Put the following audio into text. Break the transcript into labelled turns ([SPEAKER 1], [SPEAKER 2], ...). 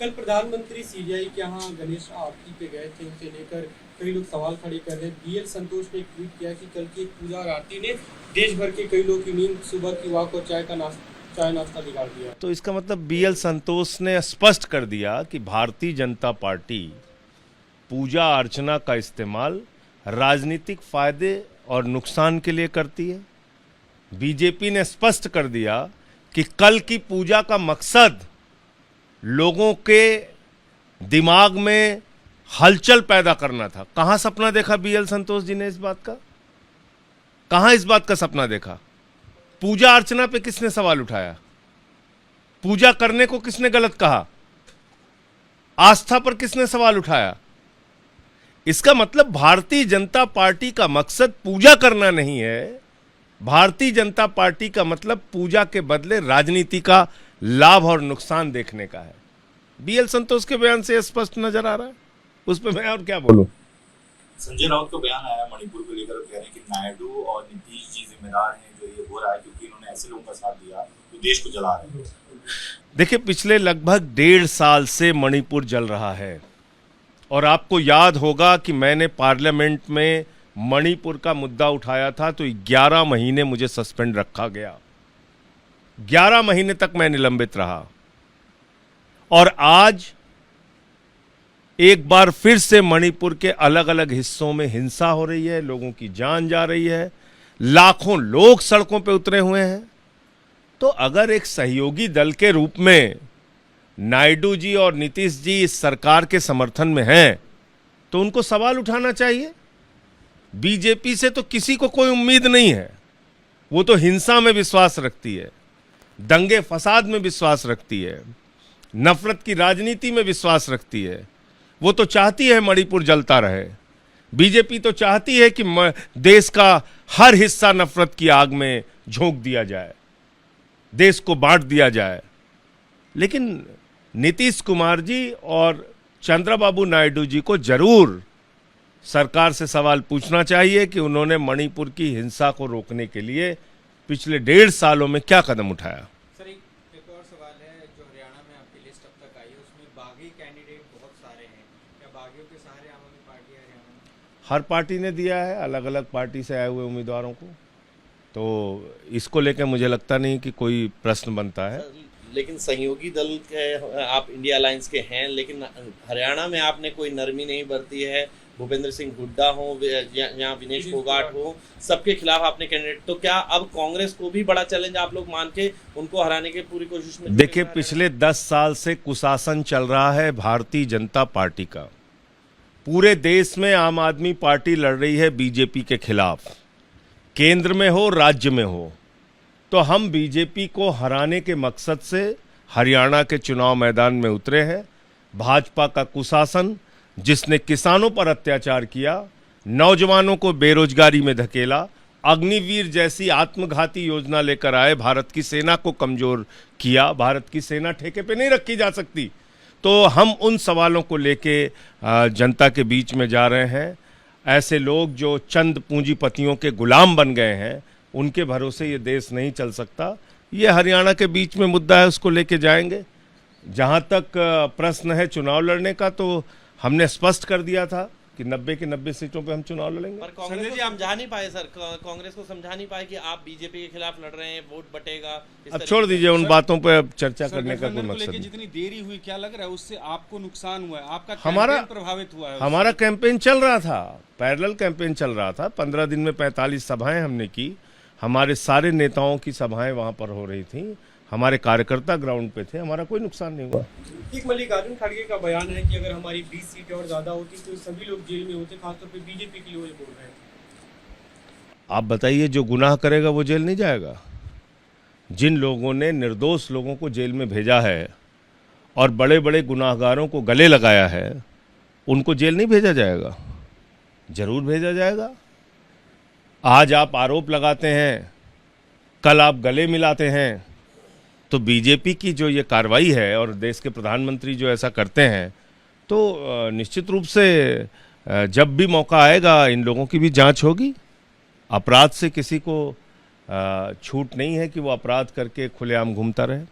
[SPEAKER 1] कल प्रधानमंत्री सीबीआई के यहाँ गणेश आरती पे गए थे, उसे लेकर कई लोग सवाल खड़े कर रहे हैं। बीएल संतोष ने एक ट्वीट किया कि कल की एक पूजा और आरती ने देश भर के कई लोगों की नींद, सुबह की वाक और चाय नाश्ता बिगाड़ दिया।
[SPEAKER 2] तो इसका मतलब बीएल संतोष ने स्पष्ट कर दिया कि भारतीय जनता पार्टी पूजा अर्चना का इस्तेमाल राजनीतिक फायदे और नुकसान के लिए करती है। बीजेपी ने स्पष्ट कर दिया कि कल की पूजा का मकसद लोगों के दिमाग में हलचल पैदा करना था। कहां सपना देखा बीएल संतोष जी ने इस बात का? कहां इस बात का सपना देखा? पूजा अर्चना पे किसने सवाल उठाया? पूजा करने को किसने गलत कहा? आस्था पर किसने सवाल उठाया? इसका मतलब भारतीय जनता पार्टी का मकसद पूजा करना नहीं है। भारतीय जनता पार्टी का मतलब पूजा के बदले राजनीति का लाभ और नुकसान देखने का है। बीएल संतोष के बयान से स्पष्ट नजर आ रहा है। उस पर मैं और क्या बोलूं?
[SPEAKER 3] संजय राउत का बयान आया मणिपुर को लेकर, कह रहे हैं कि नायडू और नीतीश जी जिम्मेदार हैं जो ये हो रहा है, क्योंकि इन्होंने ऐसे लोगों का साथ दिया जो देश को जला रहे हैं।
[SPEAKER 2] देखिए, पिछले लगभग 1.5 साल से मणिपुर जल रहा है और आपको याद होगा कि मैंने पार्लियामेंट में मणिपुर का मुद्दा उठाया था तो 11 महीने मुझे सस्पेंड रखा गया। 11 महीने तक मैं निलंबित रहा और आज एक बार फिर से मणिपुर के अलग अलग हिस्सों में हिंसा हो रही है, लोगों की जान जा रही है, लाखों लोग सड़कों पर उतरे हुए हैं। तो अगर एक सहयोगी दल के रूप में नायडू जी और नीतीश जी इस सरकार के समर्थन में हैं तो उनको सवाल उठाना चाहिए। बीजेपी से तो किसी को कोई उम्मीद नहीं है। वो तो हिंसा में विश्वास रखती है, दंगे फसाद में विश्वास रखती है, नफरत की राजनीति में विश्वास रखती है। वो तो चाहती है मणिपुर जलता रहे। बीजेपी तो चाहती है कि देश का हर हिस्सा नफरत की आग में झोंक दिया जाए, देश को बांट दिया जाए। लेकिन नीतीश कुमार जी और चंद्रबाबू नायडू जी को जरूर सरकार से सवाल पूछना चाहिए कि उन्होंने मणिपुर की हिंसा को रोकने के लिए पिछले 1.5 सालों में क्या कदम उठाया।
[SPEAKER 4] सर, एक और सवाल है, जो हरियाणा में आपकी लिस्ट अब तक आई है उसमें बागी कैंडिडेट बहुत सारे हैं, क्या बागियों के सहारे आम आदमी पार्टी है हरियाणा में?
[SPEAKER 2] हर पार्टी ने दिया है अलग अलग पार्टी से आए हुए उम्मीदवारों को, तो इसको लेकर मुझे लगता नहीं कि कोई प्रश्न बनता है।
[SPEAKER 5] लेकिन सहयोगी दल के आप इंडिया अलायंस के हैं, लेकिन हरियाणा में आपने कोई नरमी नहीं बरती है। भूपेंद्र सिंह हुड्डा हो या विनेश फोगाट हो, सबके खिलाफ आपने कैंडिडेट, तो क्या अब कांग्रेस को भी बड़ा चैलेंज आप लोग मान के उनको हराने की पूरी कोशिश में?
[SPEAKER 2] देखिए, पिछले 10 साल से कुशासन चल रहा है भारतीय जनता पार्टी का। पूरे देश में आम आदमी पार्टी लड़ रही है बीजेपी के खिलाफ, केंद्र में हो राज्य में हो। तो हम बीजेपी को हराने के मकसद से हरियाणा के चुनाव मैदान में उतरे हैं। भाजपा का कुशासन, जिसने किसानों पर अत्याचार किया, नौजवानों को बेरोजगारी में धकेला, अग्निवीर जैसी आत्मघाती योजना लेकर आए, भारत की सेना को कमजोर किया। भारत की सेना ठेके पे नहीं रखी जा सकती। तो हम उन सवालों को लेके जनता के बीच में जा रहे हैं। ऐसे लोग जो चंद पूंजीपतियों के गुलाम बन गए हैं, उनके भरोसे ये देश नहीं चल सकता। ये हरियाणा के बीच में मुद्दा है, उसको लेके जाएंगे। जहां तक प्रश्न है चुनाव लड़ने का, तो हमने स्पष्ट कर दिया था कि 90 के 90 सीटों पे हम चुनाव लड़ेंगे।
[SPEAKER 5] पर कांग्रेस को समझा नहीं पाए सर, कांग्रेस को समझा नहीं पाए कि आप बीजेपी के खिलाफ लड़ रहे हैं, वोट बटेगा।
[SPEAKER 2] अब छोड़ दीजिए उन बातों पे, अब चर्चा करने का कोई मकसद नहीं।
[SPEAKER 4] जितनी देरी हुई, क्या लग रहा है उससे आपको नुकसान हुआ है? आपका
[SPEAKER 2] हमारा
[SPEAKER 4] प्रभावित हुआ है?
[SPEAKER 2] हमारा कैंपेन चल रहा था, पैरेलल कैंपेन चल रहा था। 15 दिन में 45 सभाएं हमने की। हमारे सारे नेताओं की सभाएं वहां पर हो रही थी, हमारे कार्यकर्ता ग्राउंड पे थे, हमारा कोई नुकसान नहीं हुआ।
[SPEAKER 1] एक मल्लिकार्जुन खड़गे का बयान है कि अगर हमारी 20 सीटें और ज्यादा होती तो सभी लोग जेल में होते, खासतौर पे बीजेपी के लिए वो ये बोल रहे हैं।
[SPEAKER 2] आप बताइए, जो गुनाह करेगा वो जेल नहीं जाएगा? जिन लोगों ने निर्दोष लोगों को जेल में भेजा है और बड़े बड़े गुनाहगारों को गले लगाया है, उनको जेल नहीं भेजा जाएगा? जरूर भेजा जाएगा। आज आप आरोप लगाते हैं, कल आप गले मिलाते हैं। तो बीजेपी की जो ये कार्रवाई है और देश के प्रधानमंत्री जो ऐसा करते हैं, तो निश्चित रूप से जब भी मौका आएगा इन लोगों की भी जांच होगी। अपराध से किसी को छूट नहीं है कि वो अपराध करके खुलेआम घूमता रहे।